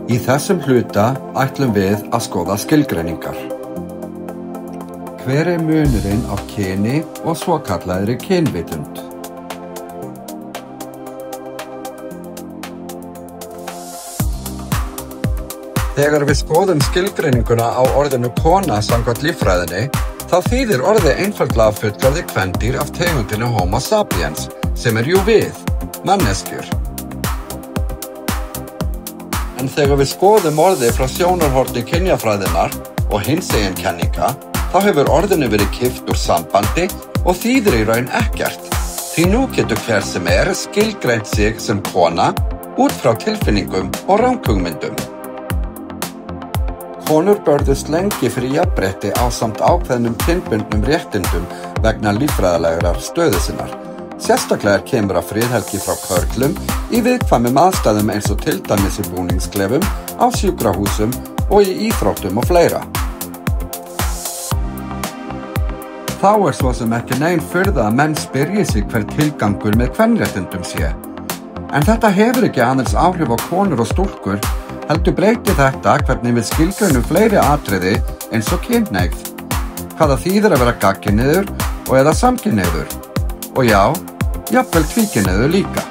Í þessum hluta ætlum við að skoða skilgreiningar. Hver munurinn á kyni og svokallaðri kynvitund? Þegar við skoðum skilgreininguna á orðinu kona samkvæmt líffræðinni, þá þýðir orðið einfaldlega fullorðið kvendýr af tegundinni Homo sapiens, sem jú við, manneskjur. En þegar við skoðum orðið frá sjónarhorni kynjafræðinnar og hinsegin kenninga, þá hefur orðinu verið kippt úr sambandi og þýðir í raun ekkert, því nú getur hver sem skilgreint sig sem kona út frá tilfinningum og ranghugmyndum. Konur börðust lengi fyrir jafnrétti ásamt ákveðnum kynbundnum réttindum vegna líffræðilegrar stöðu sinnar. Sérstaklega kemur að friðhelgi frá körlum í viðkvæmum aðstæðum eins og til dæmis í búningsklefum, á sjúkrahúsum og í íþróttum og fleira. Þá svo sem ekki nein furða að menn spyrji sig hver tilgangur með kvenréttindum sé. En þetta hefur ekki aðeins áhrif á konur og stúlkur, heldur breyti þetta hvernig við skilgreinum fleiri atriði eins og kynhneigð. Hvaða þýðir að vera gagnkynhneigður og eða samkynhneigður. Og já, jafnvel tvíkynhneigður líka.